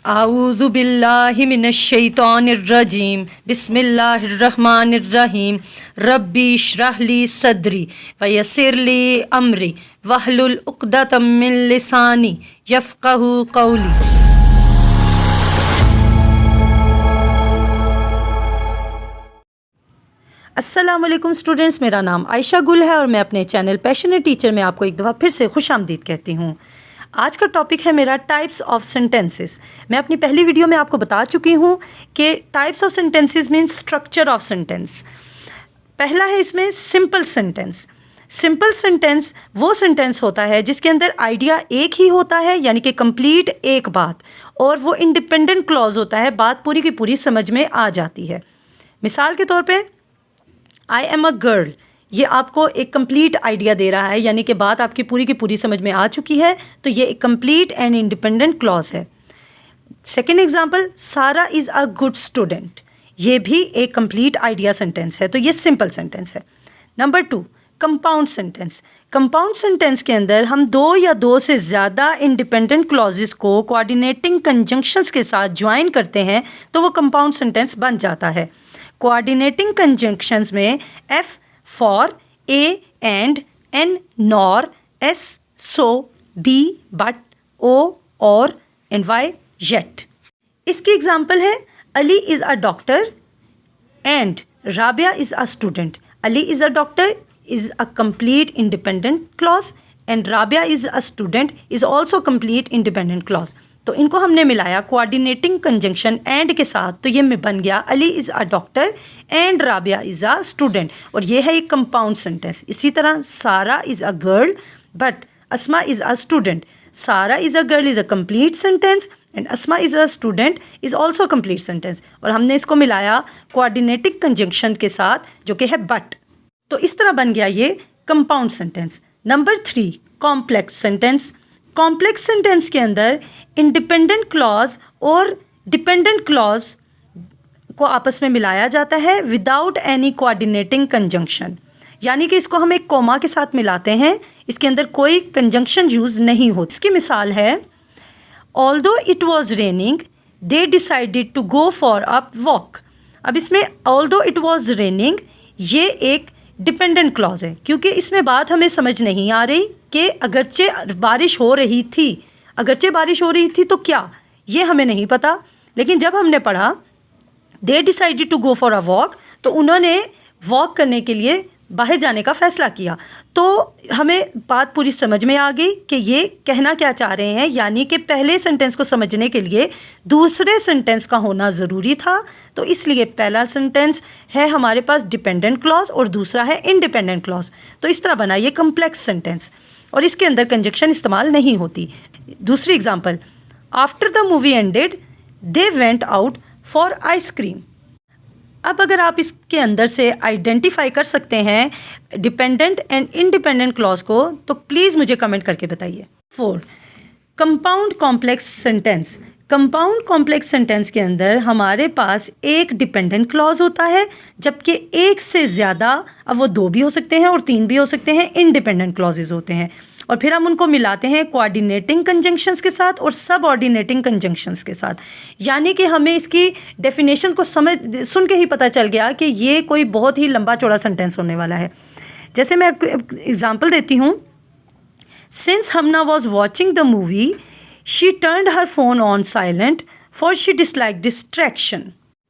आऊज़ु बिल्लाहि मिनश शैतानिर रजीम बिस्मिल्लाहिर रहमानिर रहीम रब्बी इश्रह ली सदरी व यस्सिर ली अमरी वहलुल उक़दतम मिन लिसानी यफ़क़हू क़ौली। अस्सलाम वालेकुम स्टूडेंट्स, मेरा नाम आयशा गुल है और मैं अपने चैनल पैशनेट टीचर में आपको एक दफ़ा फिर से खुशामदीद कहती हूँ। आज का टॉपिक है मेरा टाइप्स ऑफ सेंटेंसेस। मैं अपनी पहली वीडियो में आपको बता चुकी हूँ कि types of sentences means structure of sentence. पहला है इसमें सिंपल सेंटेंस। सिंपल सेंटेंस वो सेंटेंस होता है जिसके अंदर आइडिया एक ही होता है, यानी कि कंप्लीट एक बात, और वो इंडिपेंडेंट क्लॉज होता है, बात पूरी की पूरी समझ में आ जाती है। मिसाल के तौर पे आई एम अ गर्ल, ये आपको एक कंप्लीट आइडिया दे रहा है, यानी कि बात आपकी पूरी की पूरी समझ में आ चुकी है, तो ये एक कंप्लीट एंड इंडिपेंडेंट क्लॉज है। सेकेंड एग्जाम्पल, सारा इज़ अ गुड स्टूडेंट, ये भी एक कंप्लीट आइडिया सेंटेंस है, तो ये सिंपल सेंटेंस है। Number 2, compound sentence. Compound sentence के अंदर हम दो या दो से ज़्यादा इंडिपेंडेंट क्लॉजेस को कोऑर्डिनेटिंग कंजंक्शंस के साथ ज्वाइन करते हैं तो वो कंपाउंड सेंटेंस बन जाता है। कोऑर्डिनेटिंग कंजंक्शंस में F for, A and, N nor, S so, B but, O or, and Y yet. इसकी एग्जाम्पल है Ali is a doctor and Rabia is a student. Ali is a doctor is a complete independent clause and Rabia is a student is also complete independent clause। तो इनको हमने मिलाया coordinating conjunction and के साथ, तो ये में बन गया Ali is a doctor and Rabia is a student, और ये है एक कंपाउंड सेंटेंस। इसी तरह Sara is a girl but Asma is a student. Sara is a girl is a complete sentence and Asma is a student is also complete sentence, और हमने इसको मिलाया कोऑर्डिनेटिंग कंजंक्शन के साथ जो कि है बट, तो इस तरह बन गया ये compound sentence. Number 3, complex sentence. Complex sentence के अंदर इंडिपेंडेंट क्लॉज और डिपेंडेंट क्लॉज को आपस में मिलाया जाता है विदाउट एनी कोऑर्डिनेटिंग कंजंक्शन, यानी कि इसको हम एक कोमा के साथ मिलाते हैं, इसके अंदर कोई कंजंक्शन यूज़ नहीं होती। इसकी मिसाल है although it was raining they decided to go for a walk. अब इसमें ऑल्दो इट वॉज रेनिंग ये एक डिपेंडेंट क्लॉज है, क्योंकि इसमें बात हमें समझ नहीं आ रही कि अगरचे बारिश हो रही थी तो क्या, ये हमें नहीं पता। लेकिन जब हमने पढ़ा they decided to go for a walk, तो उन्होंने वॉक करने के लिए बाहर जाने का फ़ैसला किया, तो हमें बात पूरी समझ में आ गई कि ये कहना क्या चाह रहे हैं, यानी कि पहले सेंटेंस को समझने के लिए दूसरे सेंटेंस का होना ज़रूरी था। तो इसलिए पहला सेंटेंस है हमारे पास डिपेंडेंट क्लॉज और दूसरा है इंडिपेंडेंट क्लॉज, तो इस तरह बना ये कम्प्लेक्स सेंटेंस, और इसके अंदर कंजक्शन इस्तेमाल नहीं होती। दूसरी example, after the movie ended they went out for ice cream. अब अगर आप इसके अंदर से आइडेंटिफाई कर सकते हैं डिपेंडेंट एंड इंडिपेंडेंट क्लॉज को, तो प्लीज़ मुझे कमेंट करके बताइए। 4, compound complex sentence. Compound complex sentence के अंदर हमारे पास एक डिपेंडेंट क्लॉज होता है, जबकि एक से ज़्यादा, अब वो 2 भी हो सकते हैं और 3 भी हो सकते हैं, इंडिपेंडेंट क्लॉजेज होते हैं, और फिर हम उनको मिलाते हैं कोऑर्डिनेटिंग कंजंक्शंस के साथ और सब ऑर्डिनेटिंग कंजंक्शंस के साथ, यानी कि हमें इसकी डेफिनेशन को सुन के ही पता चल गया कि ये कोई बहुत ही लंबा चौड़ा सेंटेंस होने वाला है। जैसे मैं एग्जांपल देती हूँ, since Hamna was watching the movie she turned her phone on silent for she dislike distraction.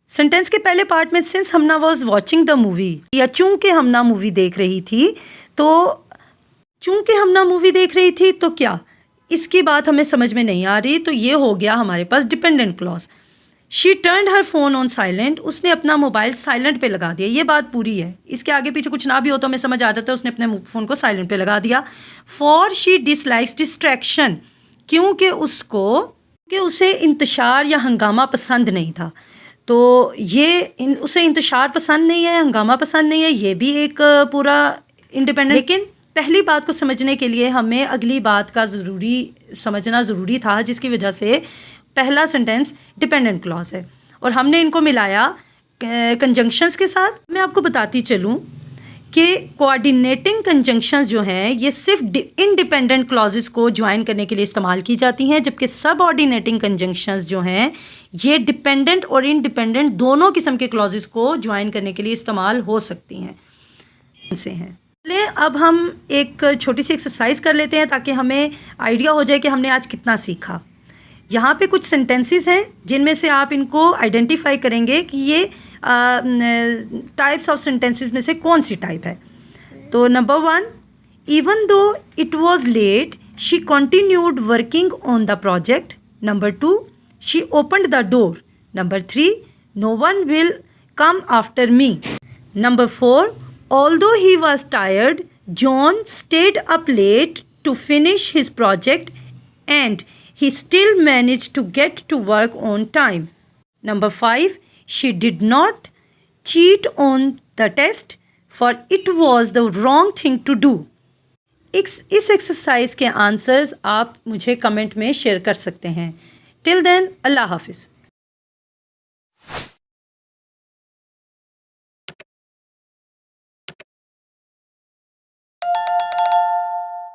Sentence के पहले पार्ट में since Hamna was watching the movie, या चूंकि हमना मूवी देख रही थी, तो चूंकि हमना मूवी देख रही थी तो क्या, इसकी बात हमें समझ में नहीं आ रही, तो ये हो गया हमारे पास dependent clause. She turned her phone on silent, उसने अपना मोबाइल साइलेंट पे लगा दिया, ये बात पूरी है, इसके आगे पीछे कुछ ना भी हो तो हमें समझ आ जाता है उसने अपने फ़ोन को साइलेंट पे लगा दिया। फॉर शी डिसलाइक्स डिस्ट्रैक्शन, क्योंकि उसे इंतशार या हंगामा पसंद नहीं था, तो ये उसे इंतशार पसंद नहीं है, हंगामा पसंद नहीं है, ये भी एक पूरा इंडिपेंडेंट। लेकिन पहली बात को समझने के लिए हमें अगली बात का समझना ज़रूरी था, जिसकी वजह से पहला सेंटेंस डिपेंडेंट क्लॉज है और हमने इनको मिलाया कंजंक्शंस के साथ। मैं आपको बताती चलूँ कि कोऑर्डिनेटिंग कंजंक्शंस जो हैं ये सिर्फ इंडिपेंडेंट क्लॉजेस को ज्वाइन करने के लिए इस्तेमाल की जाती हैं, जबकि सबऑर्डिनेटिंग कंजंक्शंस जो हैं ये डिपेंडेंट और इंडिपेंडेंट दोनों किस्म के क्लॉजेस को ज्वाइन करने के लिए इस्तेमाल हो सकती हैं से हैं। चलिए अब हम एक छोटी सी एक्सरसाइज कर लेते हैं ताकि हमें आइडिया हो जाए कि हमने आज कितना सीखा। यहाँ पे कुछ सेंटेंसेस हैं जिनमें से आप इनको आइडेंटिफाई करेंगे कि ये टाइप्स ऑफ सेंटेंसेस में से कौन सी टाइप है। तो number 1, even though it was late she continued working on the project. Number 2, she opened the door. Number 3, no one will come after me. Number 4, although he was tired, John stayed up late to finish his project and he still managed to get to work on time. Number 5, she did not cheat on the test for it was the wrong thing to do. इस exercise के answers आप मुझे comment में share कर सकते हैं। Till then, अल्लाह हाफिज़।